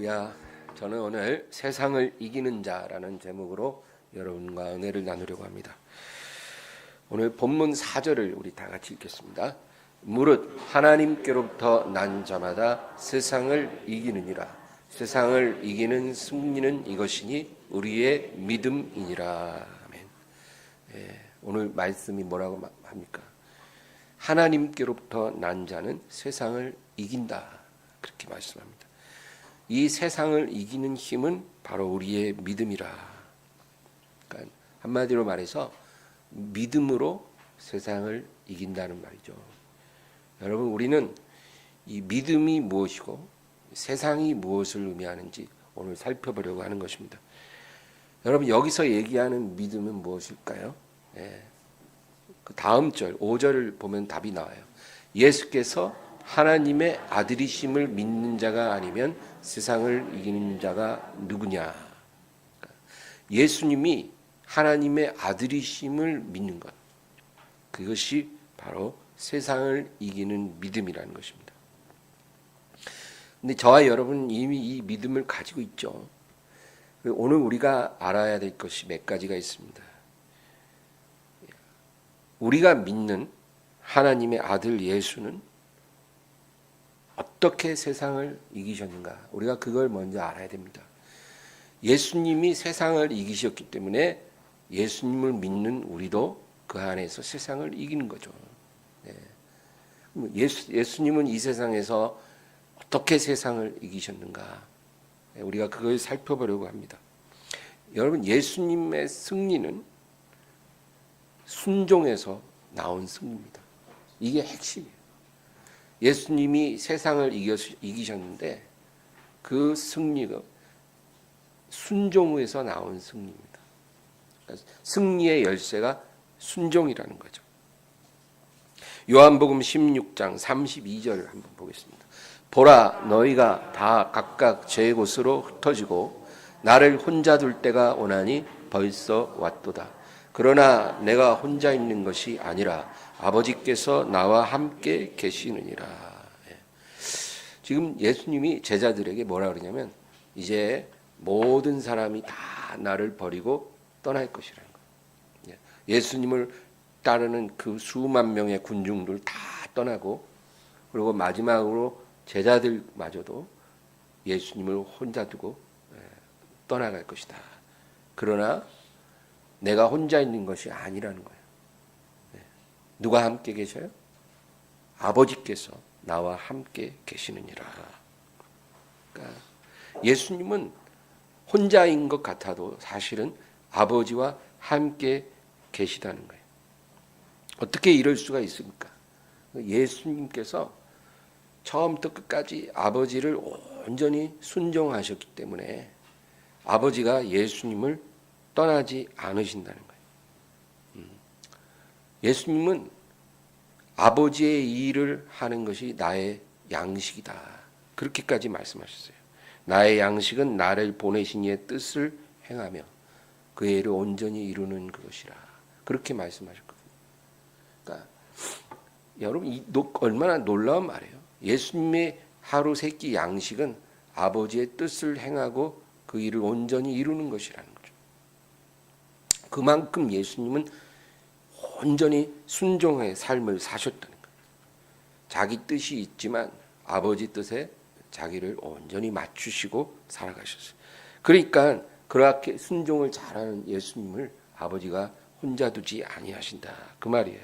할렐루야. 저는 오늘 세상을 이기는 자라는 제목으로 여러분과 은혜를 나누려고 합니다. 오늘 본문 4절을 우리 다 같이 읽겠습니다. 무릇 하나님께로부터 난 자마다 세상을 이기느니라. 세상을 이기는 승리는 이것이니 우리의 믿음이니라. 아멘. 오늘 말씀이 뭐라고 합니까? 하나님께로부터 난 자는 세상을 이긴다. 그렇게 말씀합니다. 이 세상을 이기는 힘은 바로 우리의 믿음이라. 그러니까 한마디로 말해서 믿음으로 세상을 이긴다는 말이죠. 여러분, 우리는 이 믿음이 무엇이고 세상이 무엇을 의미하는지 오늘 살펴보려고 하는 것입니다. 여러분, 여기서 얘기하는 믿음은 무엇일까요? 그 다음 절 5절을 보면 답이 나와요. 예수께서 하나님의 아들이심을 믿는 자가 아니면 세상을 이기는 자가 누구냐? 예수님이 하나님의 아들이심을 믿는 것, 그것이 바로 세상을 이기는 믿음이라는 것입니다. 근데 저와 여러분은 이미 이 믿음을 가지고 있죠. 오늘 우리가 알아야 될 것이 몇 가지가 있습니다. 우리가 믿는 하나님의 아들 예수는 어떻게 세상을 이기셨는가? 우리가 그걸 먼저 알아야 됩니다. 예수님이 세상을 이기셨기 때문에 예수님을 믿는 우리도 그 안에서 세상을 이기는 거죠. 예수님은 이 세상에서 어떻게 세상을 이기셨는가? 우리가 그걸 살펴보려고 합니다. 여러분, 예수님의 승리는 순종에서 나온 승리입니다. 이게 핵심이에요. 예수님이 세상을 이기셨는데 그 승리가 순종에서 나온 승리입니다. 승리의 열쇠가 순종이라는 거죠. 요한복음 16장 32절 한번 보겠습니다. 보라, 너희가 다 각각 제 곳으로 흩어지고 나를 혼자 둘 때가 오나니 벌써 왔도다. 그러나 내가 혼자 있는 것이 아니라 아버지께서 나와 함께 계시느니라. 지금 예수님이 제자들에게 뭐라 그러냐면 이제 모든 사람이 다 나를 버리고 떠날 것이라는 거예요. 예수님을 따르는 그 수만 명의 군중들 다 떠나고, 그리고 마지막으로 제자들마저도 예수님을 혼자 두고 떠나갈 것이다. 그러나 내가 혼자 있는 것이 아니라는 거예요. 누가 함께 계셔요? 아버지께서 나와 함께 계시느니라. 그러니까 예수님은 혼자인 것 같아도 사실은 아버지와 함께 계시다는 거예요. 어떻게 이럴 수가 있습니까? 예수님께서 처음부터 끝까지 아버지를 온전히 순종하셨기 때문에 아버지가 예수님을 떠나지 않으신다는 거예요. 예수님은 아버지의 일을 하는 것이 나의 양식이다. 그렇게까지 말씀하셨어요. 나의 양식은 나를 보내신 이의 뜻을 행하며 그의 일을 온전히 이루는 그것이라. 그렇게 말씀하셨거든요. 그러니까 여러분, 얼마나 놀라운 말이에요. 예수님의 하루 세 끼 양식은 아버지의 뜻을 행하고 그 일을 온전히 이루는 것이라는 거죠. 그만큼 예수님은 온전히 순종의 삶을 사셨다는 거예요. 자기 뜻이 있지만 아버지 뜻에 자기를 온전히 맞추시고 살아가셨어요. 그러니까 그렇게 순종을 잘하는 예수님을 아버지가 혼자 두지 아니하신다. 그 말이에요.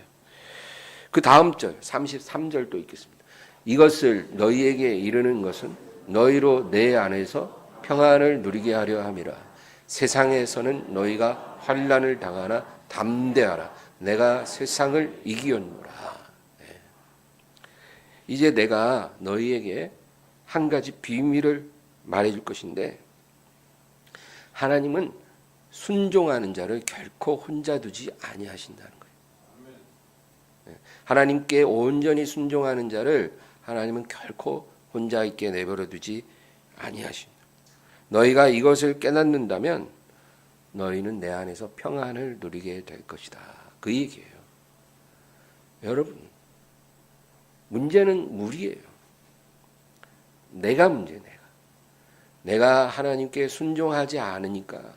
그 다음 절 33절도 읽겠습니다. 이것을 너희에게 이르는 것은 너희로 내 안에서 평안을 누리게 하려 함이라. 세상에서는 너희가 환난을 당하나 담대하라. 내가 세상을 이기었노라. 이제 내가 너희에게 한 가지 비밀을 말해줄 것인데, 하나님은 순종하는 자를 결코 혼자 두지 아니하신다는 거예요. 하나님께 온전히 순종하는 자를 하나님은 결코 혼자 있게 내버려 두지 아니하신다. 너희가 이것을 깨닫는다면 너희는 내 안에서 평안을 누리게 될 것이다. 그 얘기예요. 여러분, 문제는 우리예요. 내가 문제, 내가 하나님께 순종하지 않으니까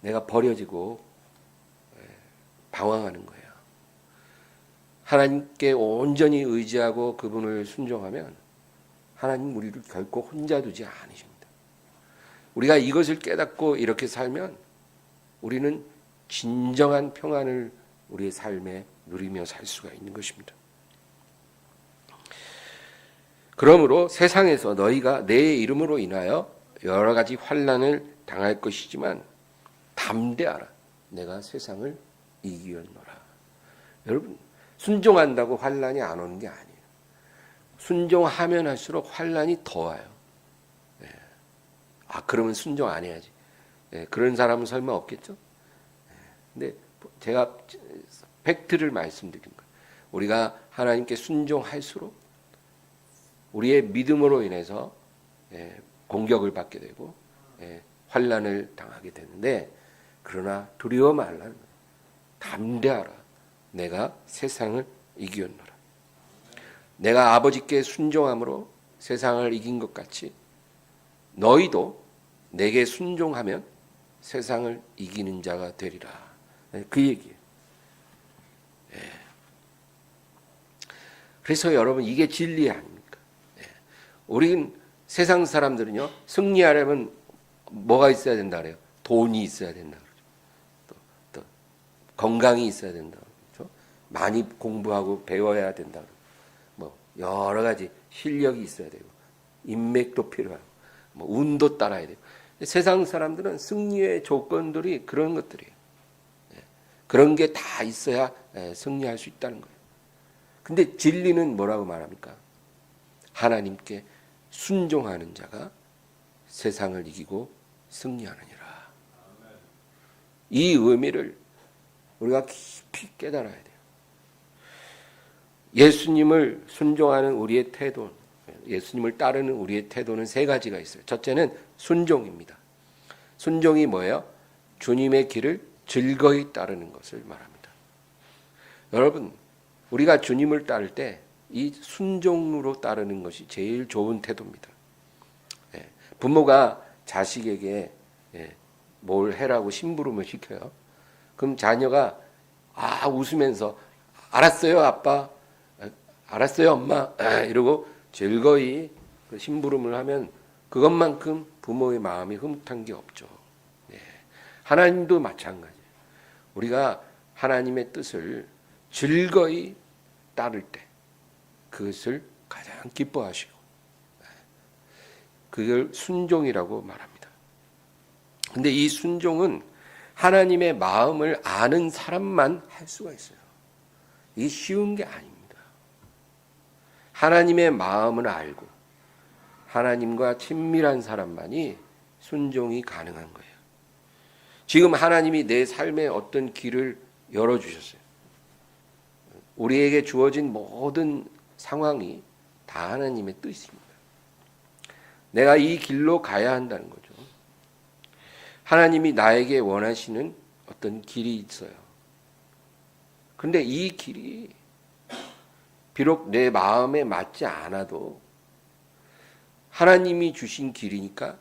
내가 버려지고 방황하는 거예요. 하나님께 온전히 의지하고 그분을 순종하면 하나님 우리를 결코 혼자 두지 않으십니다. 우리가 이것을 깨닫고 이렇게 살면 우리는 진정한 평안을 우리의 삶에 누리며 살 수가 있는 것입니다. 그러므로 세상에서 너희가 내 이름으로 인하여 여러 가지 환난을 당할 것이지만 담대하라. 내가 세상을 이기었노라. 여러분, 순종한다고 환난이 안 오는 게 아니에요. 순종하면 할수록 환난이 더 와요. 그러면 순종 안 해야지. 그런 사람은 설마 없겠죠? 근데 제가 팩트를 말씀드린 거예요. 우리가 하나님께 순종할수록 우리의 믿음으로 인해서 공격을 받게 되고 환난을 당하게 되는데, 그러나 두려워 말라는 거예요. 담대하라. 내가 세상을 이기었노라. 내가 아버지께 순종함으로 세상을 이긴 것 같이 너희도 내게 순종하면 세상을 이기는 자가 되리라. 그 얘기예요. 그래서 여러분, 이게 진리 아닙니까? 우린 세상 사람들은요, 승리하려면 뭐가 있어야 된다 그래요? 돈이 있어야 된다 그러죠. 또 건강이 있어야 된다 그러죠. 많이 공부하고 배워야 된다 그러죠. 뭐 여러 가지 실력이 있어야 되고 인맥도 필요하고 뭐 운도 따라야 되고. 세상 사람들은 승리의 조건들이 그런 것들이에요. 그런 게 다 있어야 승리할 수 있다는 거예요. 근데 진리는 뭐라고 말합니까? 하나님께 순종하는 자가 세상을 이기고 승리하느니라. 이 의미를 우리가 깊이 깨달아야 돼요. 예수님을 순종하는 우리의 태도, 예수님을 따르는 우리의 태도는 세 가지가 있어요. 첫째는 순종입니다. 순종이 뭐예요? 주님의 길을 즐거이 따르는 것을 말합니다. 여러분, 우리가 주님을 따를 때 이 순종으로 따르는 것이 제일 좋은 태도입니다. 부모가 자식에게 뭘 해라고 심부름을 시켜요. 그럼 자녀가 웃으면서 알았어요 아빠, 알았어요 엄마, 이러고 즐거이 그 심부름을 하면 그것만큼 부모의 마음이 흐뭇한 게 없죠. 하나님도 마찬가지예요. 우리가 하나님의 뜻을 즐거이 따를 때 그것을 가장 기뻐하시고, 그걸 순종이라고 말합니다. 근데 이 순종은 하나님의 마음을 아는 사람만 할 수가 있어요. 이게 쉬운 게 아닙니다. 하나님의 마음을 알고 하나님과 친밀한 사람만이 순종이 가능한 거예요. 지금 하나님이 내 삶에 어떤 길을 열어주셨어요. 우리에게 주어진 모든 상황이 다 하나님의 뜻입니다. 내가 이 길로 가야 한다는 거죠. 하나님이 나에게 원하시는 어떤 길이 있어요. 그런데 이 길이 비록 내 마음에 맞지 않아도 하나님이 주신 길이니까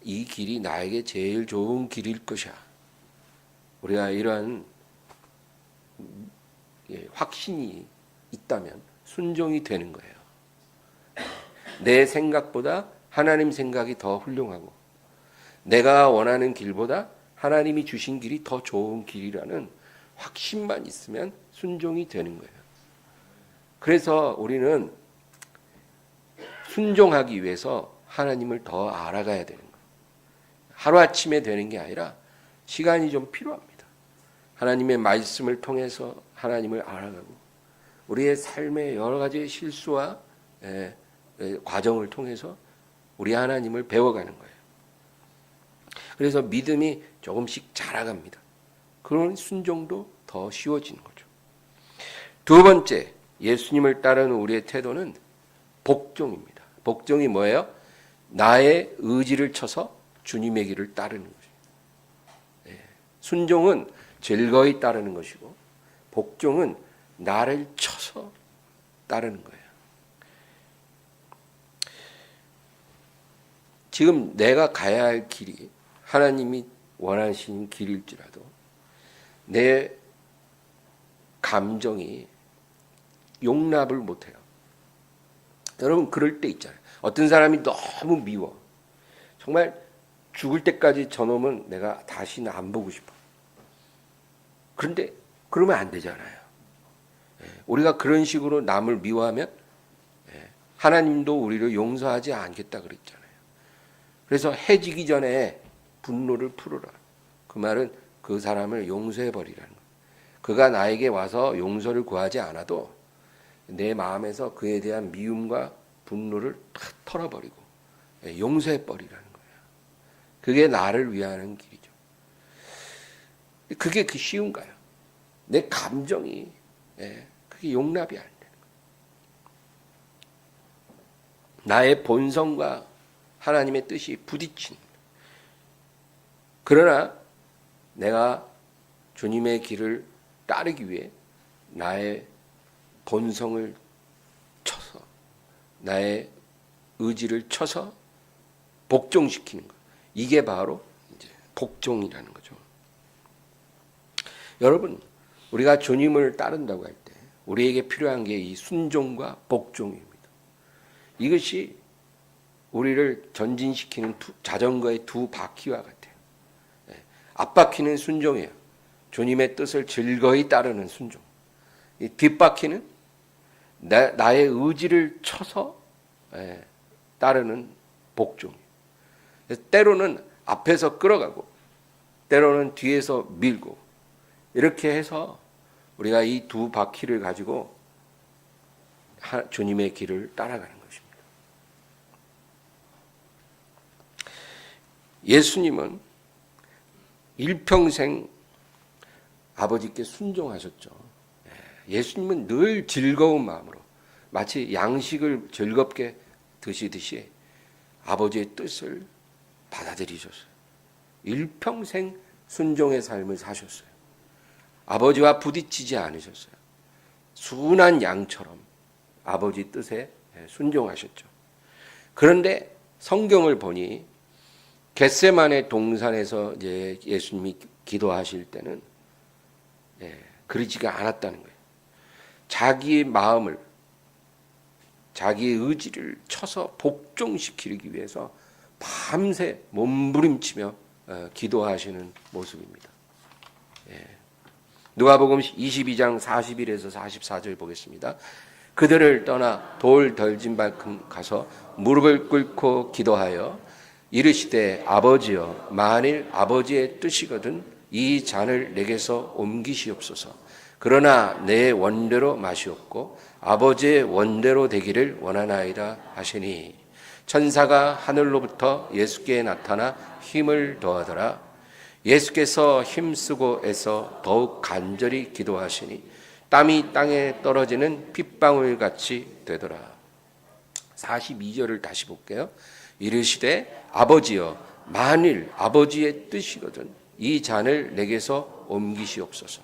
이 길이 나에게 제일 좋은 길일 것이야. 우리가 이러한 확신이 있다면 순종이 되는 거예요. 내 생각보다 하나님 생각이 더 훌륭하고 내가 원하는 길보다 하나님이 주신 길이 더 좋은 길이라는 확신만 있으면 순종이 되는 거예요. 그래서 우리는 순종하기 위해서 하나님을 더 알아가야 되는 거예요. 하루아침에 되는 게 아니라 시간이 좀 필요합니다. 하나님의 말씀을 통해서 하나님을 알아가고 우리의 삶의 여러 가지 실수와 과정을 통해서 우리 하나님을 배워가는 거예요. 그래서 믿음이 조금씩 자라갑니다. 그런 순종도 더 쉬워지는 거죠. 두 번째, 예수님을 따르는 우리의 태도는 복종입니다. 복종이 뭐예요? 나의 의지를 쳐서 주님의 길을 따르는 거죠. 순종은 즐거이 따르는 것이고 복종은 나를 쳐서 따르는 거예요. 지금 내가 가야 할 길이 하나님이 원하시는 길일지라도 내 감정이 용납을 못해요. 여러분 그럴 때 있잖아요. 어떤 사람이 너무 미워. 정말 죽을 때까지 저놈은 내가 다시는 안 보고 싶어. 그런데 그러면 안 되잖아요. 우리가 그런 식으로 남을 미워하면 하나님도 우리를 용서하지 않겠다 그랬잖아요. 그래서 해지기 전에 분노를 풀어라. 그 말은 그 사람을 용서해버리라는 거예요. 그가 나에게 와서 용서를 구하지 않아도 내 마음에서 그에 대한 미움과 분노를 탁 털어버리고 용서해버리라는 거예요. 그게 나를 위하는 길이죠. 그게 쉬운가요? 내 감정이 그게 용납이 안 되는 거예요. 나의 본성과 하나님의 뜻이 부딪힌. 그러나 내가 주님의 길을 따르기 위해 나의 본성을 쳐서 나의 의지를 쳐서 복종시키는 것. 이게 바로 이제 복종이라는 거죠. 여러분, 우리가 주님을 따른다고 할 때 우리에게 필요한 게 이 순종과 복종입니다. 이것이 우리를 전진시키는 자전거의 두 바퀴와 같아요. 앞바퀴는 순종이에요. 주님의 뜻을 즐거이 따르는 순종. 이 뒷바퀴는 나의 의지를 쳐서 따르는 복종. 때로는 앞에서 끌어가고 때로는 뒤에서 밀고 이렇게 해서 우리가 이 두 바퀴를 가지고 주님의 길을 따라가는 것입니다. 예수님은 일평생 아버지께 순종하셨죠. 예수님은 늘 즐거운 마음으로 마치 양식을 즐겁게 드시듯이 아버지의 뜻을 받아들이셨어요. 일평생 순종의 삶을 사셨어요. 아버지와 부딪히지 않으셨어요. 순한 양처럼 아버지 뜻에 순종하셨죠. 그런데 성경을 보니 겟세마네 동산에서 이제 예수님이 기도하실 때는 그러지가 않았다는 거예요. 자기의 마음을, 자기의 의지를 쳐서 복종시키기 위해서 밤새 몸부림치며 기도하시는 모습입니다. 누가복음 22장 41에서 44절 보겠습니다. 그들을 떠나 돌 덜진 만큼 가서 무릎을 꿇고 기도하여 이르시되 아버지여 만일 아버지의 뜻이거든 이 잔을 내게서 옮기시옵소서. 그러나 내 원대로 마시옵고 아버지의 원대로 되기를 원하나이다 하시니 천사가 하늘로부터 예수께 나타나 힘을 더하더라. 예수께서 힘쓰고 애써 더욱 간절히 기도하시니 땀이 땅에 떨어지는 핏방울같이 되더라. 42절을 다시 볼게요. 이르시되 아버지여 만일 아버지의 뜻이거든 이 잔을 내게서 옮기시옵소서.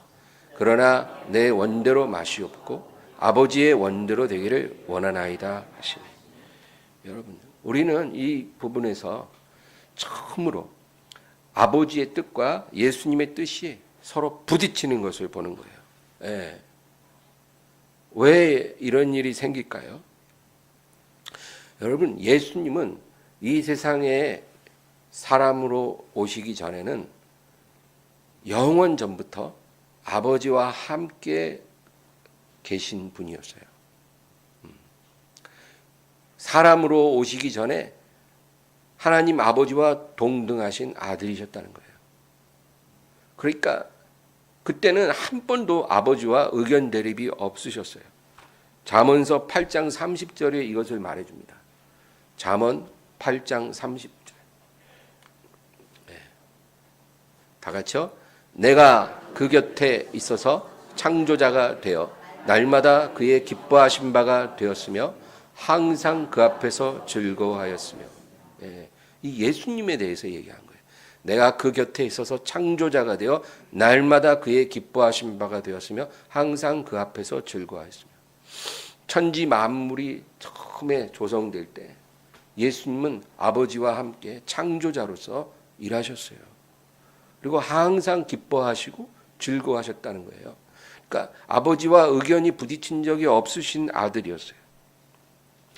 그러나 내 원대로 마시옵고 아버지의 원대로 되기를 원하나이다 하시니. 여러분, 우리는 이 부분에서 처음으로 아버지의 뜻과 예수님의 뜻이 서로 부딪히는 것을 보는 거예요. 왜 이런 일이 생길까요? 여러분, 예수님은 이 세상에 사람으로 오시기 전에는 영원 전부터 아버지와 함께 계신 분이었어요. 사람으로 오시기 전에 하나님 아버지와 동등하신 아들이셨다는 거예요. 그러니까 그때는 한 번도 아버지와 의견 대립이 없으셨어요. 잠언서 8장 30절에 이것을 말해줍니다. 잠언 8장 30절. 다 같이요. 내가 그 곁에 있어서 창조자가 되어 날마다 그의 기뻐하신 바가 되었으며 항상 그 앞에서 즐거워하였으며. 이 예수님에 대해서 얘기한 거예요. 내가 그 곁에 있어서 창조자가 되어 날마다 그의 기뻐하신 바가 되었으며 항상 그 앞에서 즐거워하였으며. 천지 만물이 처음에 조성될 때 예수님은 아버지와 함께 창조자로서 일하셨어요. 그리고 항상 기뻐하시고 즐거워하셨다는 거예요. 그러니까 아버지와 의견이 부딪힌 적이 없으신 아들이었어요.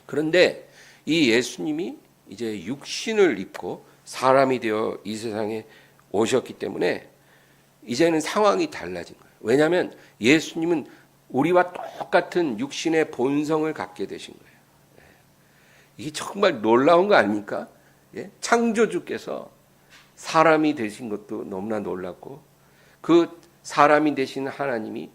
그런데 이 예수님이 이제 육신을 입고 사람이 되어 이 세상에 오셨기 때문에 이제는 상황이 달라진 거예요. 왜냐하면 예수님은 우리와 똑같은 육신의 본성을 갖게 되신 거예요. 이게 정말 놀라운 거 아닙니까? 창조주께서 사람이 되신 것도 너무나 놀랍고 그 사람이 되신 하나님이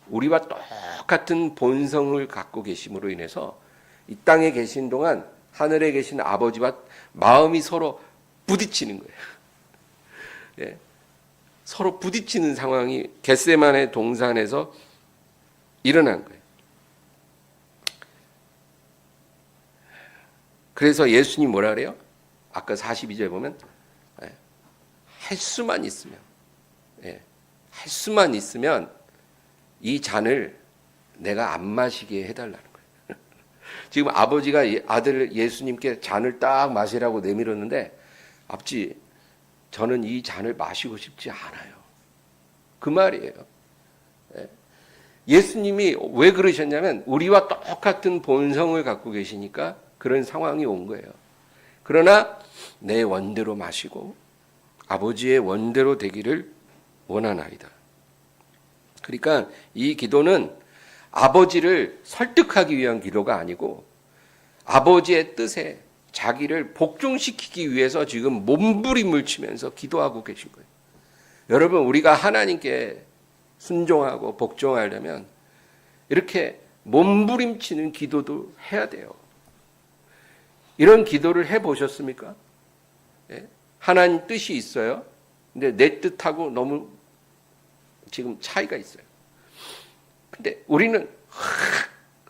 우리와 똑같은 본성을 갖고 계심으로 인해서 이 땅에 계신 동안 하늘에 계신 아버지와 마음이 서로 부딪히는 거예요. 서로 부딪히는 상황이 겟세마네 동산에서 일어난 거예요. 그래서 예수님 뭐라 그래요? 아까 42절에 보면 할 수만 있으면 할 수만 있으면 이 잔을 내가 안 마시게 해달라는 거예요. 지금 아버지가 아들 예수님께 잔을 딱 마시라고 내밀었는데 아버지 저는 이 잔을 마시고 싶지 않아요. 그 말이에요. 예수님이 왜 그러셨냐면 우리와 똑같은 본성을 갖고 계시니까 그런 상황이 온 거예요. 그러나 내 원대로 마시고 아버지의 원대로 되기를 원하나이다. 그러니까 이 기도는 아버지를 설득하기 위한 기도가 아니고 아버지의 뜻에 자기를 복종시키기 위해서 지금 몸부림을 치면서 기도하고 계신 거예요. 여러분 우리가 하나님께 순종하고 복종하려면 이렇게 몸부림치는 기도도 해야 돼요. 이런 기도를 해보셨습니까? 하나님 뜻이 있어요. 근데 내 뜻하고 너무 지금 차이가 있어요. 근데 우리는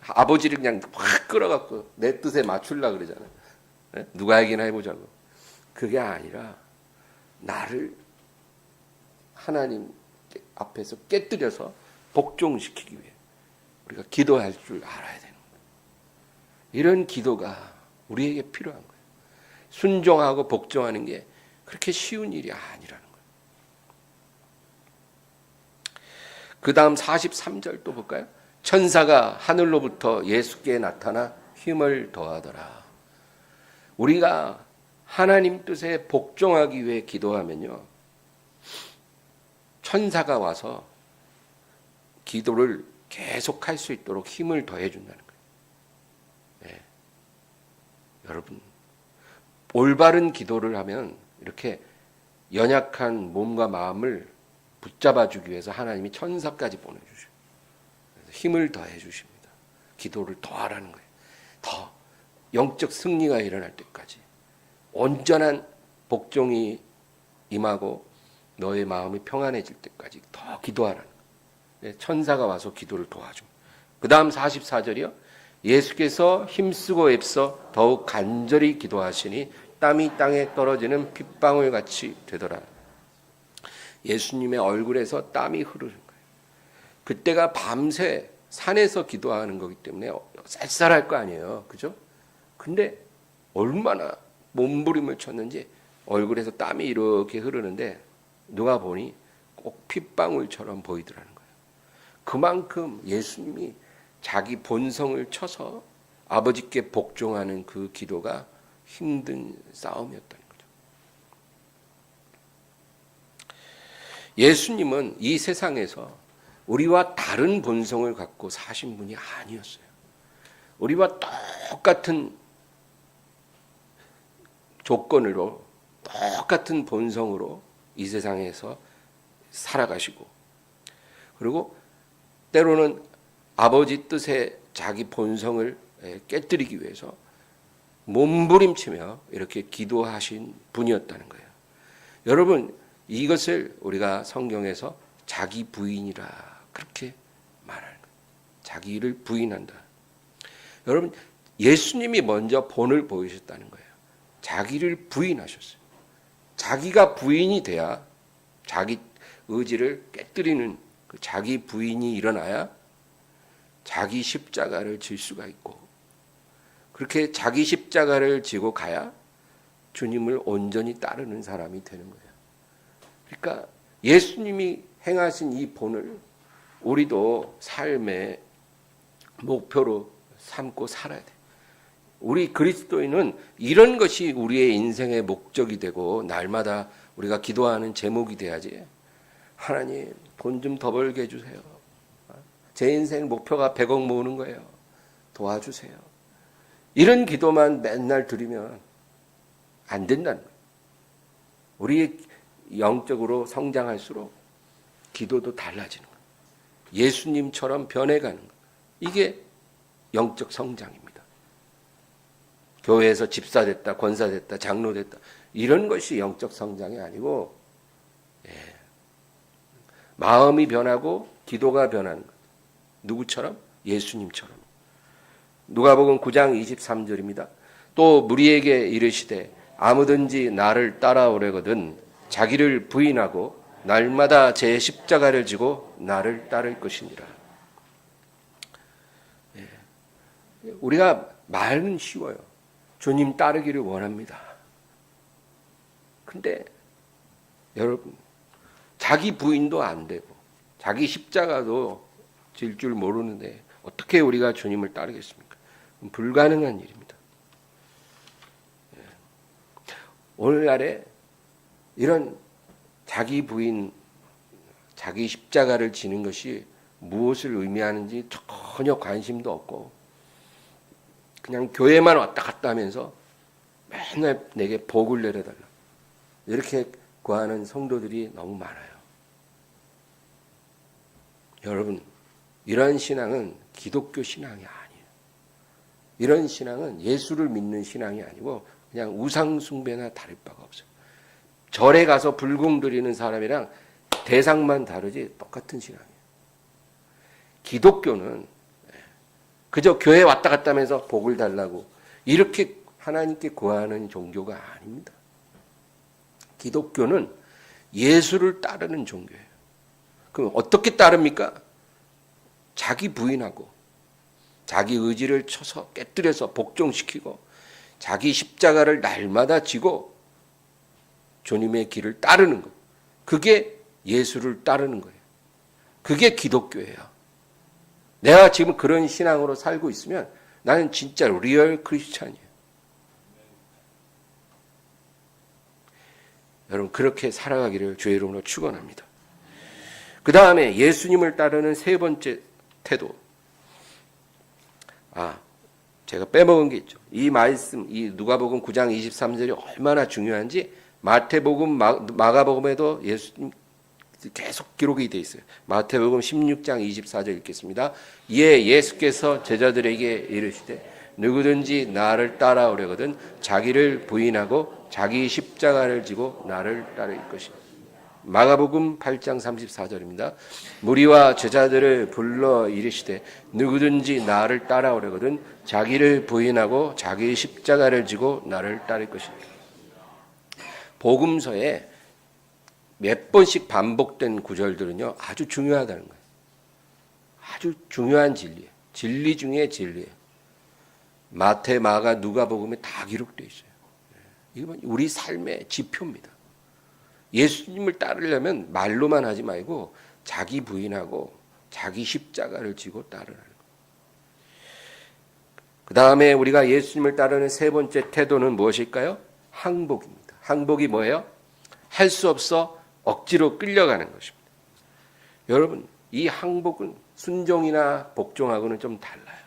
아버지를 그냥 확 끌어갖고 내 뜻에 맞추려고 그러잖아요. 누가 얘기나 해보자고. 그게 아니라 나를 하나님 앞에서 깨뜨려서 복종시키기 위해 우리가 기도할 줄 알아야 되는 거예요. 이런 기도가 우리에게 필요한 거예요. 순종하고 복종하는 게 그렇게 쉬운 일이 아니라는 거예요. 그 다음 43절 또 볼까요? 천사가 하늘로부터 예수께 나타나 힘을 더하더라. 우리가 하나님 뜻에 복종하기 위해 기도하면요. 천사가 와서 기도를 계속할 수 있도록 힘을 더해 준다는 거예요. 여러분 올바른 기도를 하면 이렇게 연약한 몸과 마음을 붙잡아 주기 위해서 하나님이 천사까지 보내주셔요. 힘을 더해 주십니다. 기도를 더 하라는 거예요. 더 영적 승리가 일어날 때까지 온전한 복종이 임하고 너의 마음이 평안해질 때까지 더 기도하라는 거예요. 천사가 와서 기도를 도와줍니다. 그 다음 44절이요. 예수께서 힘쓰고 애써 더욱 간절히 기도하시니 땀이 땅에 떨어지는 핏방울 같이 되더라. 예수님의 얼굴에서 땀이 흐르는 거예요. 그때가 밤새 산에서 기도하는 거기 때문에 쌀쌀할 거 아니에요. 그죠? 근데 얼마나 몸부림을 쳤는지 얼굴에서 땀이 이렇게 흐르는데 누가 보니 꼭 핏방울처럼 보이더라는 거예요. 그만큼 예수님이 자기 본성을 쳐서 아버지께 복종하는 그 기도가 힘든 싸움이었다는 거죠. 예수님은 이 세상에서 우리와 다른 본성을 갖고 사신 분이 아니었어요. 우리와 똑같은 조건으로 똑같은 본성으로 이 세상에서 살아가시고 그리고 때로는 아버지 뜻에 자기 본성을 깨뜨리기 위해서 몸부림치며 이렇게 기도하신 분이었다는 거예요. 여러분 이것을 우리가 성경에서 자기 부인이라 그렇게 말하는 거예요. 자기를 부인한다. 여러분 예수님이 먼저 본을 보이셨다는 거예요. 자기를 부인하셨어요. 자기가 부인이 돼야 자기 의지를 깨뜨리는 그 자기 부인이 일어나야 자기 십자가를 질 수가 있고 그렇게 자기 십자가를 지고 가야 주님을 온전히 따르는 사람이 되는 거예요. 그러니까 예수님이 행하신 이 본을 우리도 삶의 목표로 삼고 살아야 돼. 우리 그리스도인은 이런 것이 우리의 인생의 목적이 되고 날마다 우리가 기도하는 제목이 돼야지. 하나님, 돈 좀 더 벌게 해주세요. 제 인생 목표가 100억 모으는 거예요. 도와주세요. 이런 기도만 맨날 드리면 안 된다는 거예요. 우리 영적으로 성장할수록 기도도 달라지는 거예요. 예수님처럼 변해가는 거예요. 이게 영적 성장입니다. 교회에서 집사 됐다, 권사 됐다, 장로 됐다, 이런 것이 영적 성장이 아니고, 마음이 변하고 기도가 변하는 것. 누구처럼? 예수님처럼. 누가복음 9장 23절입니다. 또 무리에게 이르시되 아무든지 나를 따라오려거든 자기를 부인하고 날마다 제 십자가를 지고 나를 따를 것이니라. 우리가 말은 쉬워요. 주님 따르기를 원합니다. 근데 여러분, 자기 부인도 안 되고 자기 십자가도 질 줄 모르는데 어떻게 우리가 주님을 따르겠습니까? 불가능한 일입니다. 오늘날에 이런 자기 부인, 자기 십자가를 지는 것이 무엇을 의미하는지 전혀 관심도 없고 그냥 교회만 왔다 갔다 하면서 맨날 내게 복을 내려달라, 이렇게 구하는 성도들이 너무 많아요. 여러분, 이런 신앙은 기독교 신앙이 아니에요. 이런 신앙은 예수를 믿는 신앙이 아니고 그냥 우상 숭배나 다를 바가 없어요. 절에 가서 불공 드리는 사람이랑 대상만 다르지 똑같은 신앙이에요. 기독교는 그저 교회 왔다 갔다 하면서 복을 달라고 이렇게 하나님께 구하는 종교가 아닙니다. 기독교는 예수를 따르는 종교예요. 그럼 어떻게 따릅니까? 자기 부인하고 자기 의지를 쳐서 깨뜨려서 복종시키고 자기 십자가를 날마다 지고 주님의 길을 따르는 것. 그게 예수를 따르는 거예요. 그게 기독교예요. 내가 지금 그런 신앙으로 살고 있으면 나는 진짜 리얼 크리스찬이에요. 여러분, 그렇게 살아가기를 주의 이름으로 축원합니다. 그 다음에 예수님을 따르는 세 번째 태도. 제가 빼먹은 게 있죠. 이 말씀, 이 누가복음 9장 23절이 얼마나 중요한지 마태복음, 마가복음에도 예수님 계속 기록이 되어 있어요. 마태복음 16장 24절 읽겠습니다. 이에 예수께서 제자들에게 이르시되 누구든지 나를 따라오려거든 자기를 부인하고 자기 십자가를 지고 나를 따를 것이다. 마가복음 8장 34절입니다. 무리와 제자들을 불러 이르시되 누구든지 나를 따라오려거든 자기를 부인하고 자기 십자가를 지고 나를 따를 것이다. 복음서에 몇 번씩 반복된 구절들은요, 아주 중요하다는 거예요. 아주 중요한 진리예요. 진리 중에 진리예요. 마태, 마가, 누가복음에 다 기록되어 있어요. 이건 우리 삶의 지표입니다. 예수님을 따르려면 말로만 하지 말고 자기 부인하고 자기 십자가를 지고 따르라는 거예요. 그 다음에 우리가 예수님을 따르는 세 번째 태도는 무엇일까요? 항복입니다. 항복이 뭐예요? 할 수 없어 억지로 끌려가는 것입니다. 여러분, 이 항복은 순종이나 복종하고는 좀 달라요.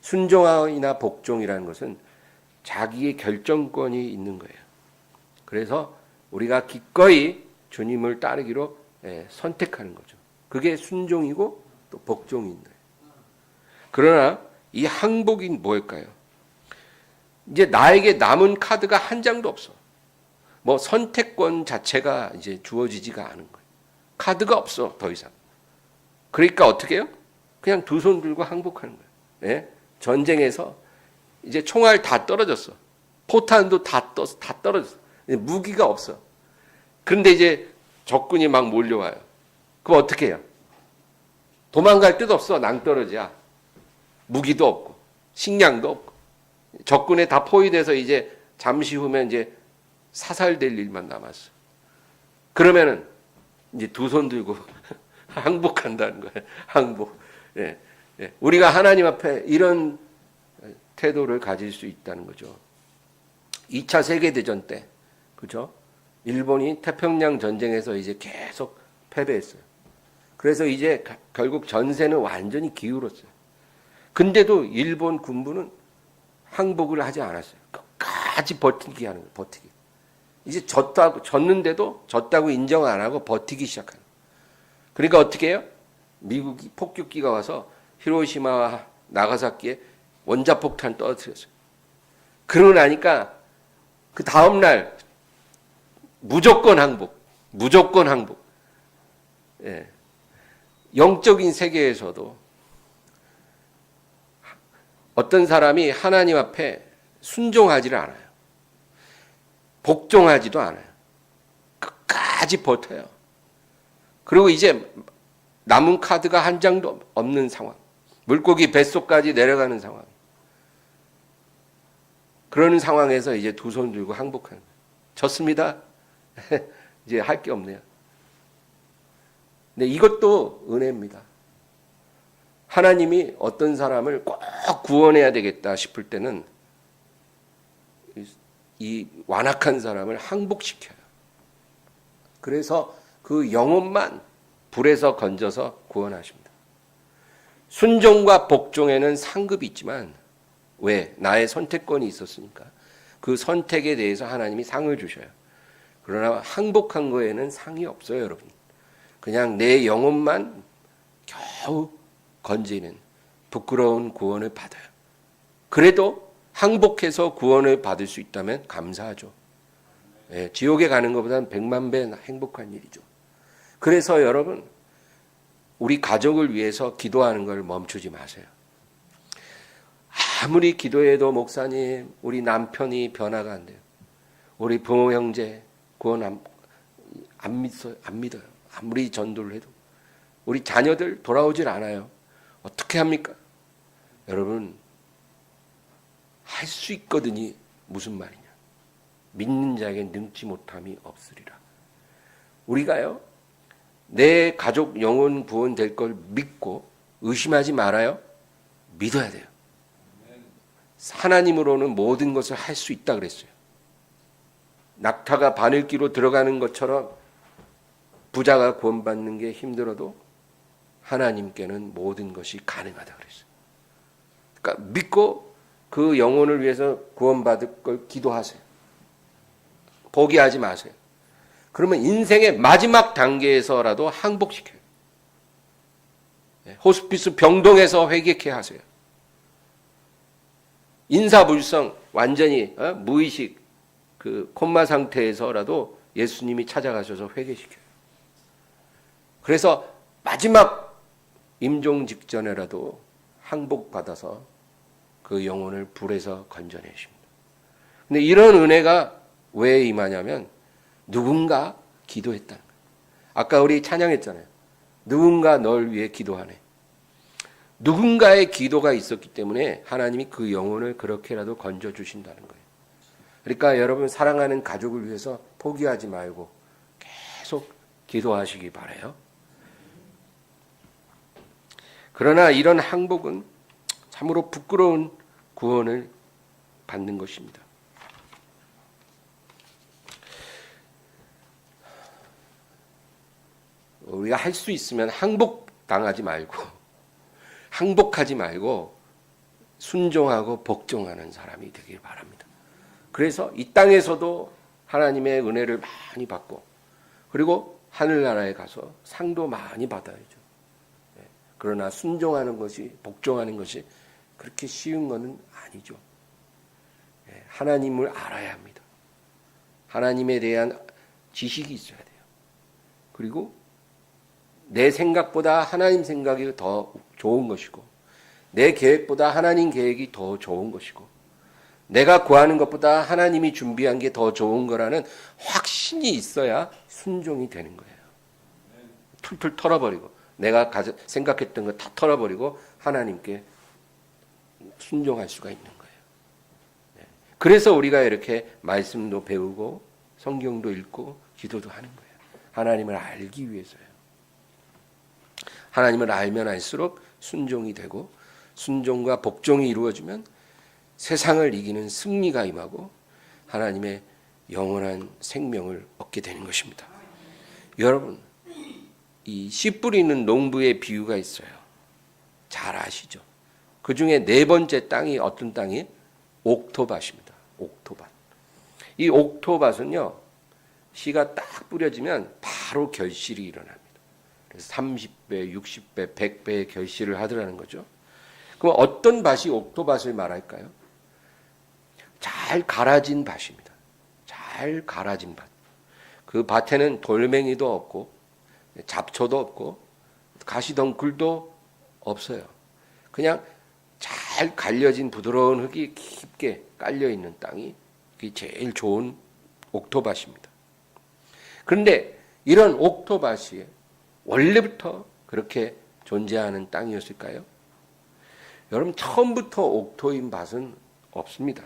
순종이나 복종이라는 것은 자기의 결정권이 있는 거예요. 그래서 우리가 기꺼이 주님을 따르기로 선택하는 거죠. 그게 순종이고 또 복종인 거예요. 그러나 이 항복이 뭘까요? 이제 나에게 남은 카드가 한 장도 없어. 뭐 선택권 자체가 이제 주어지지가 않은 거예요. 카드가 없어, 더 이상. 그러니까 어떻게 해요? 그냥 두 손 들고 항복하는 거예요. 예? 전쟁에서 이제 총알 다 떨어졌어. 포탄도 다 떨어졌어. 무기가 없어. 그런데 이제 적군이 막 몰려와요. 그럼 어떻게 해요? 도망갈 데도 없어. 낭떠러지야. 무기도 없고 식량도 없고 적군에 다 포위돼서 이제 잠시 후면 이제 사살될 일만 남았어. 그러면은 이제 두 손 들고 항복한다는 거예요. 항복. 예, 예. 우리가 하나님 앞에 이런 태도를 가질 수 있다는 거죠. 2차 세계대전 때, 그죠? 일본이 태평양 전쟁에서 이제 계속 패배했어요. 그래서 이제 결국 전세는 완전히 기울었어요. 근데도 일본 군부는 항복을 하지 않았어요. 끝까지 버티기 하는 거예요. 버티기. 이제 졌는데도 졌다고 인정 안 하고 버티기 시작하는 거예요. 그러니까 어떻게 해요? 미국이 폭격기가 와서 히로시마와 나가사키에 원자폭탄 떨어뜨렸어요. 그러고 나니까 그 다음날 무조건 항복. 무조건 항복. 예. 영적인 세계에서도 어떤 사람이 하나님 앞에 순종하지를 않아요. 복종하지도 않아요. 끝까지 버텨요. 그리고 이제 남은 카드가 한 장도 없는 상황. 물고기 뱃속까지 내려가는 상황. 그러는 상황에서 이제 두 손 들고 항복하는 거예요. 졌습니다. 이제 할 게 없네요. 근데 이것도 은혜입니다. 하나님이 어떤 사람을 꼭 구원해야 되겠다 싶을 때는 이 완악한 사람을 항복시켜요. 그래서 그 영혼만 불에서 건져서 구원하십니다. 순종과 복종에는 상급이 있지만 왜? 나의 선택권이 있었으니까. 그 선택에 대해서 하나님이 상을 주셔요. 그러나 항복한 거에는 상이 없어요, 여러분. 그냥 내 영혼만 겨우 건지는 부끄러운 구원을 받아요. 그래도 항복해서 구원을 받을 수 있다면 감사하죠. 예, 지옥에 가는 것보다는 100만 배 행복한 일이죠. 그래서 여러분, 우리 가족을 위해서 기도하는 걸 멈추지 마세요. 아무리 기도해도 목사님, 우리 남편이 변화가 안 돼요. 우리 부모 형제 구원 안 믿어요. 아무리 전도를 해도. 우리 자녀들 돌아오질 않아요. 어떻게 합니까? 여러분, 할 수 있거든요. 무슨 말이냐? 믿는 자에게 능치 못함이 없으리라. 우리가요, 내 가족 영혼 구원될 걸 믿고 의심하지 말아요. 믿어야 돼요. 하나님으로는 모든 것을 할 수 있다 그랬어요. 낙타가 바늘기로 들어가는 것처럼 부자가 구원받는 게 힘들어도 하나님께는 모든 것이 가능하다 그랬어요. 그러니까 믿고 그 영혼을 위해서 구원받을 걸 기도하세요. 포기하지 마세요. 그러면 인생의 마지막 단계에서라도 항복시켜요. 호스피스 병동에서 회개케 하세요. 인사불성 완전히 무의식 그 콤마 상태에서라도 예수님이 찾아가셔서 회개시켜요. 그래서 마지막 임종 직전에라도 항복받아서 그 영혼을 불에서 건져내십니다. 근데 이런 은혜가 왜 임하냐면 누군가 기도했다는 거예요. 아까 우리 찬양했잖아요. 누군가 널 위해 기도하네. 누군가의 기도가 있었기 때문에 하나님이 그 영혼을 그렇게라도 건져주신다는 거예요. 그러니까 여러분 사랑하는 가족을 위해서 포기하지 말고 계속 기도하시기 바라요. 그러나 이런 항복은 참으로 부끄러운 구원을 받는 것입니다. 우리가 할 수 있으면 항복당하지 말고 항복하지 말고 순종하고 복종하는 사람이 되길 바랍니다. 그래서 이 땅에서도 하나님의 은혜를 많이 받고 그리고 하늘나라에 가서 상도 많이 받아야죠. 그러나 순종하는 것이 복종하는 것이 그렇게 쉬운 것은 아니죠. 하나님을 알아야 합니다. 하나님에 대한 지식이 있어야 돼요. 그리고 내 생각보다 하나님 생각이 더 좋은 것이고 내 계획보다 하나님 계획이 더 좋은 것이고 내가 구하는 것보다 하나님이 준비한 게 더 좋은 거라는 확신이 있어야 순종이 되는 거예요. 툴툴 털어버리고 내가 생각했던 거 다 털어버리고 하나님께 순종할 수가 있는 거예요. 그래서 우리가 이렇게 말씀도 배우고 성경도 읽고 기도도 하는 거예요. 하나님을 알기 위해서요. 하나님을 알면 알수록 순종이 되고 순종과 복종이 이루어지면 세상을 이기는 승리가 임하고 하나님의 영원한 생명을 얻게 되는 것입니다. 여러분, 이 씨 뿌리는 농부의 비유가 있어요. 잘 아시죠? 그 중에 네 번째 땅이 어떤 땅이? 옥토밭입니다. 옥토밭. 이 옥토밭은요, 씨가 딱 뿌려지면 바로 결실이 일어납니다. 그래서 30배, 60배, 100배의 결실을 하더라는 거죠. 그럼 어떤 밭이 옥토밭을 말할까요? 잘 갈아진 밭입니다. 잘 갈아진 밭. 그 밭에는 돌멩이도 없고 잡초도 없고 가시덩굴도 없어요. 그냥 잘 갈려진 부드러운 흙이 깊게 깔려있는 땅이 그게 제일 좋은 옥토밭입니다. 그런데 이런 옥토밭이 원래부터 그렇게 존재하는 땅이었을까요? 여러분, 처음부터 옥토인 밭은 없습니다.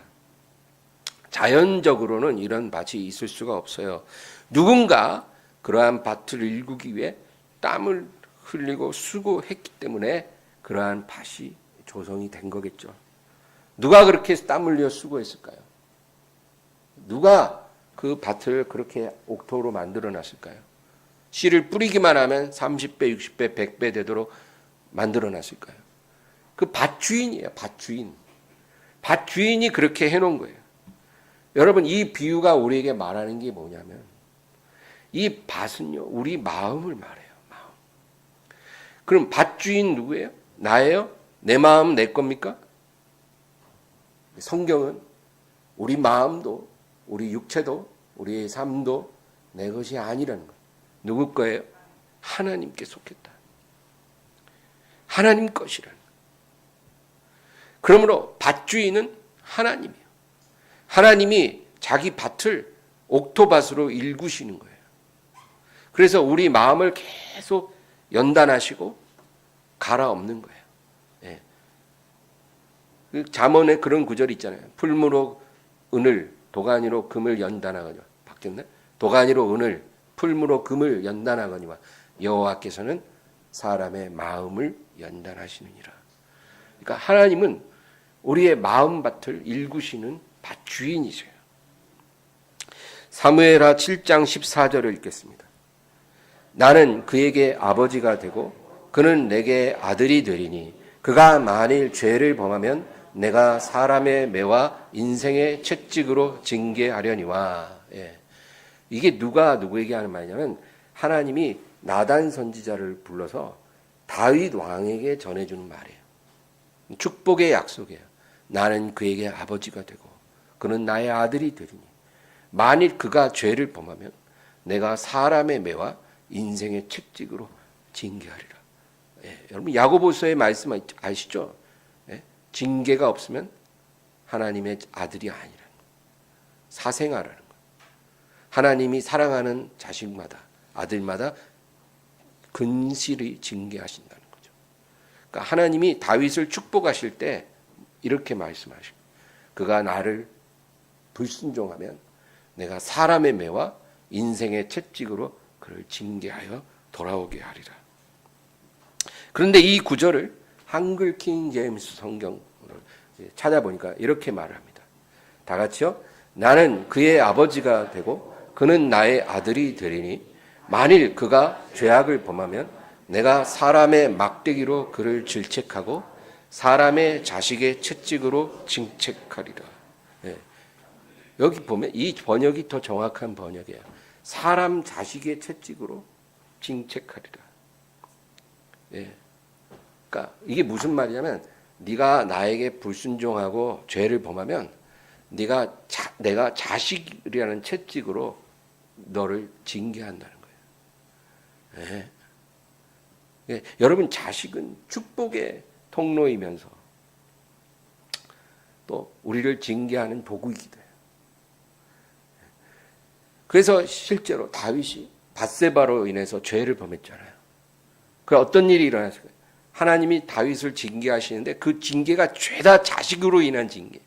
자연적으로는 이런 밭이 있을 수가 없어요. 누군가 그러한 밭을 일구기 위해 땀을 흘리고 수고했기 때문에 그러한 밭이 조성이 된 거겠죠. 누가 그렇게 땀 흘려 수고했을까요? 누가 그 밭을 그렇게 옥토로 만들어 놨을까요? 씨를 뿌리기만 하면 30배, 60배, 100배 되도록 만들어 놨을까요? 그 밭 주인이에요. 밭 주인. 밭 주인이 그렇게 해놓은 거예요. 여러분, 이 비유가 우리에게 말하는 게 뭐냐면 이 밭은요, 우리 마음을 말해요. 마음. 그럼 밭 주인 누구예요? 나예요? 내 마음 내 겁니까? 성경은 우리 마음도 우리 육체도 우리의 삶도 내 것이 아니라는 거예요. 누구 거예요? 하나님께 속했다. 하나님 것이라는 거예요. 그러므로 밭 주인은 하나님이에요. 하나님이 자기 밭을 옥토밭으로 일구시는 거예요. 그래서 우리 마음을 계속 연단하시고 갈아엎는 거예요. 예. 그 잠언에 그런 구절이 있잖아요. 풀무로 은을, 도가니로 금을 연단하거니와. 바뀌었네? 도가니로 은을, 풀무로 금을 연단하거니와 여호와께서는 사람의 마음을 연단하시느니라. 그러니까 하나님은 우리의 마음밭을 일구시는 밭 주인이세요. 사무엘하 7장 14절을 읽겠습니다. 나는 그에게 아버지가 되고 그는 내게 아들이 되리니 그가 만일 죄를 범하면 내가 사람의 매와 인생의 채찍으로 징계하려니와. 예. 이게 누가 누구에게 하는 말이냐면 하나님이 나단 선지자를 불러서 다윗 왕에게 전해주는 말이에요. 축복의 약속이에요. 나는 그에게 아버지가 되고 그는 나의 아들이 되리니 만일 그가 죄를 범하면 내가 사람의 매와 인생의 채찍으로 징계하리라. 예, 여러분 야고보서의 말씀 아시죠? 예? 징계가 없으면 하나님의 아들이 아니라는 거예요. 사생아라는 거예요. 하나님이 사랑하는 자식마다 아들마다 근실히 징계하신다는 거죠. 그러니까 하나님이 다윗을 축복하실 때 이렇게 말씀하시고 그가 나를 불순종하면 내가 사람의 매와 인생의 채찍으로 그를 징계하여 돌아오게 하리라. 그런데 이 구절을 한글 킹 제임스 성경을 찾아보니까 이렇게 말을 합니다. 다 같이요. 나는 그의 아버지가 되고 그는 나의 아들이 되리니 만일 그가 죄악을 범하면 내가 사람의 막대기로 그를 질책하고 사람의 자식의 채찍으로 징책하리라. 예. 여기 보면 이 번역이 더 정확한 번역이에요. 사람 자식의 채찍으로 징책하리라. 예. 그러니까 이게 무슨 말이냐면 네가 나에게 불순종하고 죄를 범하면 내가 자식이라는 채찍으로 너를 징계한다는 거예요. 예. 예. 여러분 자식은 축복의 통로이면서 또 우리를 징계하는 도구이기도 해요. 그래서 실제로 다윗이 밧세바로 인해서 죄를 범했잖아요. 그 어떤 일이 일어났을까요? 하나님이 다윗을 징계하시는데 그 징계가 죄다 자식으로 인한 징계.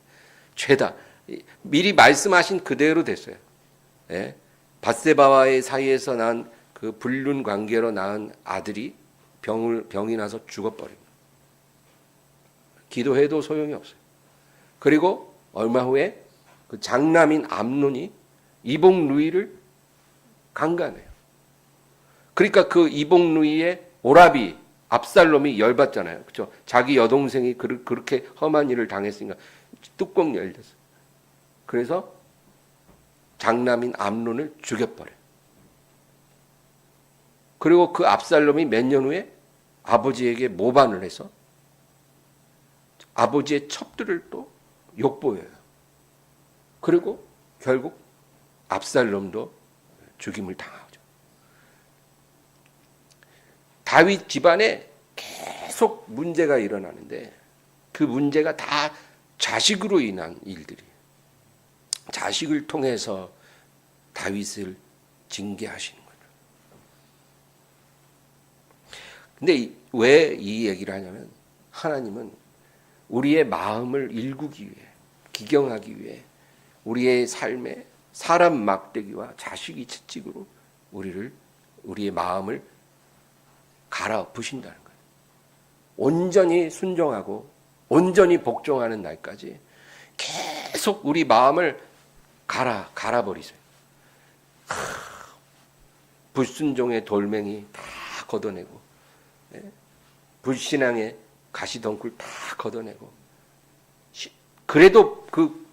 죄다. 미리 말씀하신 그대로 됐어요. 예? 밧세바와의 사이에서 난 그 불륜 관계로 낳은 아들이 병이 나서 죽어버립니다. 기도해도 소용이 없어요. 그리고 얼마 후에 그 장남인 암논이 이복 누이를 강간해요. 그러니까 그 이복 누이의 오라비 압살롬이 열받잖아요. 그렇죠? 자기 여동생이 그렇게 험한 일을 당했으니까 뚜껑 열렸어요. 그래서 장남인 암논을 죽여버려요. 그리고 그 압살롬이 몇 년 후에 아버지에게 모반을 해서 아버지의 첩들을 또 욕보여요. 그리고 결국 압살롬도 죽임을 당하죠. 다윗 집안에 계속 문제가 일어나는데 그 문제가 다 자식으로 인한 일들이, 자식을 통해서 다윗을 징계하시는 거죠. 근데 왜 이 얘기를 하냐면 하나님은 우리의 마음을 일구기 위해, 기경하기 위해 우리의 삶에 사람 막대기와 자식이 채찍으로 우리의 마음을 갈아엎으신다는 거예요. 온전히 순종하고 온전히 복종하는 날까지 계속 우리 마음을 갈아버리세요. 불순종의 돌멩이 다 걷어내고, 불신앙의 가시덩굴 다 걷어내고, 그래도 그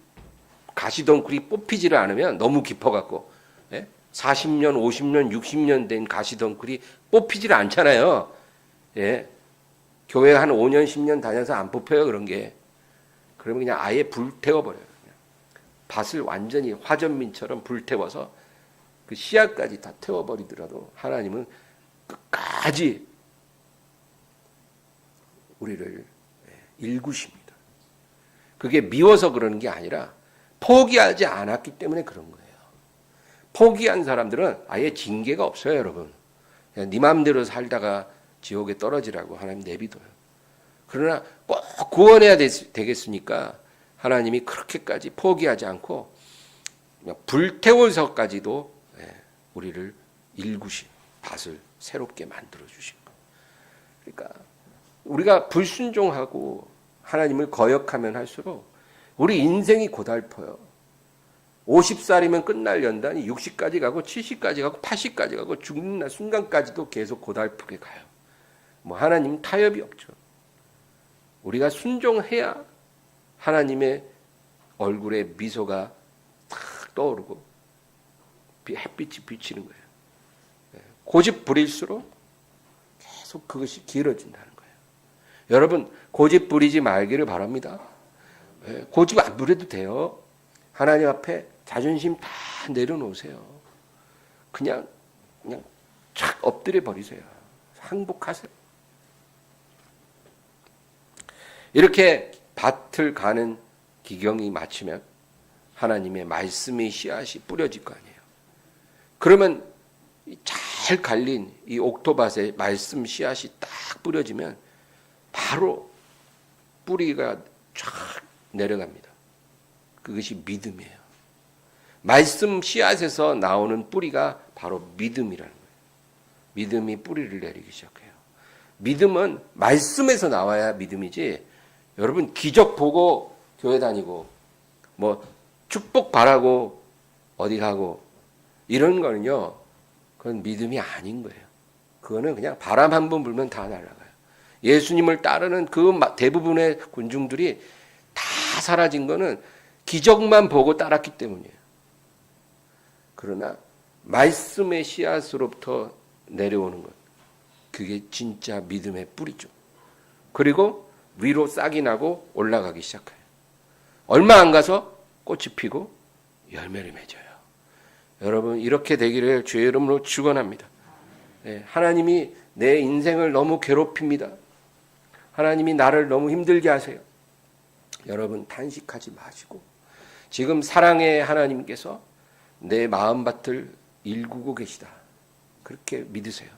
가시덩굴이 뽑히지를 않으면 너무 깊어갖고 40년, 50년, 60년 된 가시덩굴이 뽑히지를 않잖아요. 예. 교회 한 5년, 10년 다녀서 안 뽑혀요, 그런 게. 그러면 그냥 아예 불태워버려요. 그냥. 밭을 완전히 화전민처럼 불태워서 그 씨앗까지 다 태워버리더라도 하나님은 끝까지 우리를 일구십니다. 그게 미워서 그러는 게 아니라 포기하지 않았기 때문에 그런 거예요. 포기한 사람들은 아예 징계가 없어요, 여러분. 그냥 네 마음대로 살다가 지옥에 떨어지라고 하나님 내비둬요. 그러나 꼭 구원해야 되겠으니까 하나님이 그렇게까지 포기하지 않고 그냥 불태워서까지도 우리를 일구신 밭을 새롭게 만들어 주신 거예요. 그러니까 우리가 불순종하고 하나님을 거역하면 할수록 우리 인생이 고달퍼요. 50살이면 끝날 연단이 60까지 가고 70까지 가고 80까지 가고 죽는 날 순간까지도 계속 고달프게 가요. 뭐 하나님 타협이 없죠. 우리가 순종해야 하나님의 얼굴에 미소가 탁 떠오르고 햇빛이 비치는 거예요. 고집 부릴수록 계속 그것이 길어진다는 거예요. 여러분 고집 부리지 말기를 바랍니다. 고집 안 부려도 돼요. 하나님 앞에 자존심 다 내려놓으세요. 그냥 착 엎드려 버리세요. 항복하세요. 이렇게 밭을 가는 기경이 마치면 하나님의 말씀의 씨앗이 뿌려질 거 아니에요. 그러면 잘 갈린 이 옥토밭에 말씀 씨앗이 딱 뿌려지면 바로 뿌리가 쫙 내려갑니다. 그것이 믿음이에요. 말씀 씨앗에서 나오는 뿌리가 바로 믿음이라는 거예요. 믿음이 뿌리를 내리기 시작해요. 믿음은 말씀에서 나와야 믿음이지, 여러분 기적 보고 교회 다니고 뭐 축복 바라고 어디 가고 이런 거는요, 그건 믿음이 아닌 거예요. 그거는 그냥 바람 한 번 불면 다 날아가요. 예수님을 따르는 그 대부분의 군중들이 다 사라진 거는 기적만 보고 따랐기 때문이에요. 그러나 말씀의 씨앗으로부터 내려오는 것, 그게 진짜 믿음의 뿌리죠. 그리고 위로 싹이 나고 올라가기 시작해요. 얼마 안 가서 꽃이 피고 열매를 맺어요. 여러분 이렇게 되기를 주의 이름으로 축원합니다. 하나님이 내 인생을 너무 괴롭힙니다. 하나님이 나를 너무 힘들게 하세요. 여러분 탄식하지 마시고 지금 사랑의 하나님께서 내 마음밭을 일구고 계시다. 그렇게 믿으세요.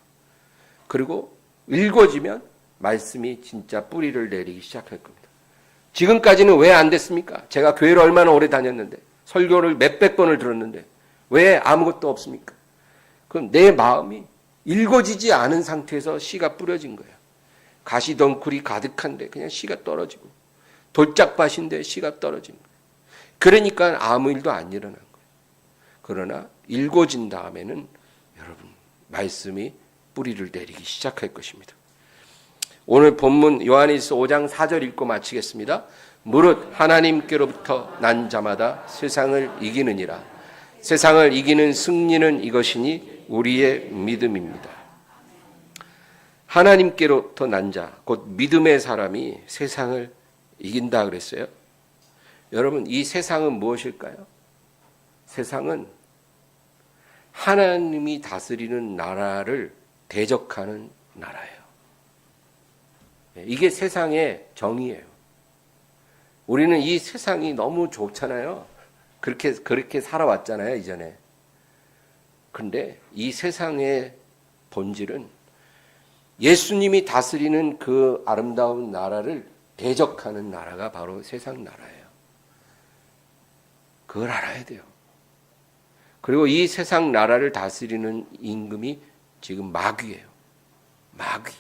그리고 일궈지면 말씀이 진짜 뿌리를 내리기 시작할 겁니다. 지금까지는 왜 안 됐습니까? 제가 교회를 얼마나 오래 다녔는데, 설교를 몇백 번을 들었는데 왜 아무것도 없습니까? 그럼 내 마음이 읽어지지 않은 상태에서 씨가 뿌려진 거예요. 가시덩굴이 가득한데 그냥 씨가 떨어지고, 돌짝밭인데 씨가 떨어지는 거예요. 그러니까 아무 일도 안 일어난 거예요. 그러나 읽어진 다음에는 여러분 말씀이 뿌리를 내리기 시작할 것입니다. 오늘 본문 요한일서 5장 4절 읽고 마치겠습니다. 무릇 하나님께로부터 난 자마다 세상을 이기느니라. 세상을 이기는 승리는 이것이니 우리의 믿음입니다. 하나님께로부터 난 자, 곧 믿음의 사람이 세상을 이긴다 그랬어요. 여러분, 이 세상은 무엇일까요? 세상은 하나님이 다스리는 나라를 대적하는 나라예요. 이게 세상의 정의예요. 우리는 이 세상이 너무 좋잖아요. 그렇게 살아왔잖아요, 이전에. 그런데 이 세상의 본질은 예수님이 다스리는 그 아름다운 나라를 대적하는 나라가 바로 세상 나라예요. 그걸 알아야 돼요. 그리고 이 세상 나라를 다스리는 임금이 지금 마귀예요. 마귀.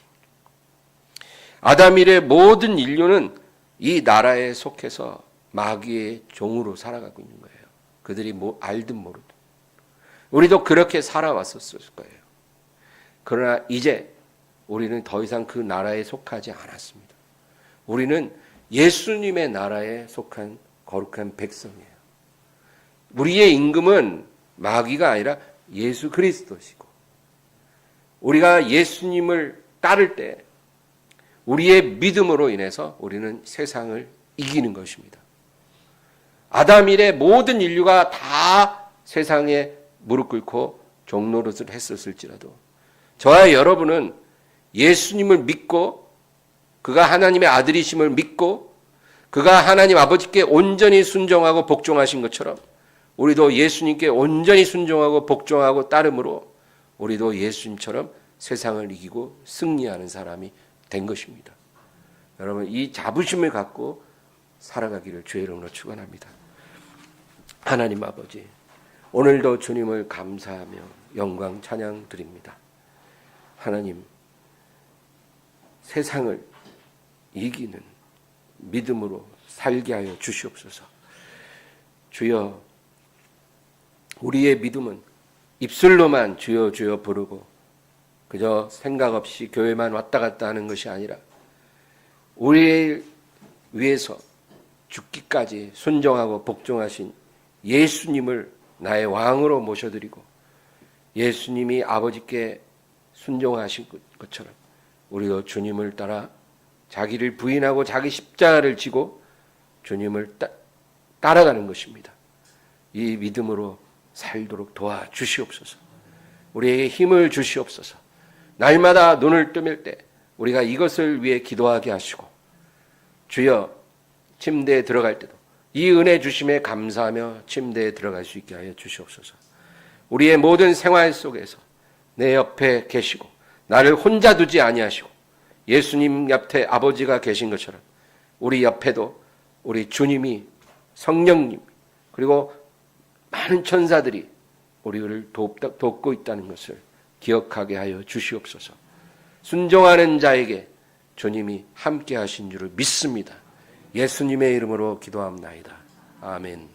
아담 이래 모든 인류는 이 나라에 속해서 마귀의 종으로 살아가고 있는 거예요. 그들이 알든 모르든. 우리도 그렇게 살아왔었을 거예요. 그러나 이제 우리는 더 이상 그 나라에 속하지 않았습니다. 우리는 예수님의 나라에 속한 거룩한 백성이에요. 우리의 임금은 마귀가 아니라 예수 그리스도시고, 우리가 예수님을 따를 때 우리의 믿음으로 인해서 우리는 세상을 이기는 것입니다. 아담 이래 모든 인류가 다 세상에 무릎 꿇고 종노릇을 했었을지라도 저와 여러분은 예수님을 믿고, 그가 하나님의 아들이심을 믿고, 그가 하나님 아버지께 온전히 순종하고 복종하신 것처럼 우리도 예수님께 온전히 순종하고 복종하고 따름으로 우리도 예수님처럼 세상을 이기고 승리하는 사람이 된 것입니다. 여러분, 이 자부심을 갖고 살아가기를 주의 이름으로 축원합니다. 하나님 아버지, 오늘도 주님을 감사하며 영광 찬양 드립니다. 하나님, 세상을 이기는 믿음으로 살게 하여 주시옵소서. 주여, 우리의 믿음은 입술로만 주여 주여 부르고 그저 생각 없이 교회만 왔다 갔다 하는 것이 아니라 우리를 위해서 죽기까지 순종하고 복종하신 예수님을 나의 왕으로 모셔드리고, 예수님이 아버지께 순종하신 것처럼 우리도 주님을 따라 자기를 부인하고 자기 십자가를 지고 주님을 따라가는 것입니다. 이 믿음으로 살도록 도와주시옵소서. 우리에게 힘을 주시옵소서. 날마다 눈을 뜨밀 때 우리가 이것을 위해 기도하게 하시고, 주여, 침대에 들어갈 때도 이 은혜 주심에 감사하며 침대에 들어갈 수 있게 하여 주시옵소서. 우리의 모든 생활 속에서 내 옆에 계시고 나를 혼자 두지 아니하시고 예수님 옆에 아버지가 계신 것처럼 우리 옆에도 우리 주님이, 성령님, 그리고 많은 천사들이 우리를 돕고 있다는 것을 기억하게 하여 주시옵소서. 순종하는 자에게 주님이 함께 하신 줄을 믿습니다. 예수님의 이름으로 기도합나이다. 아멘.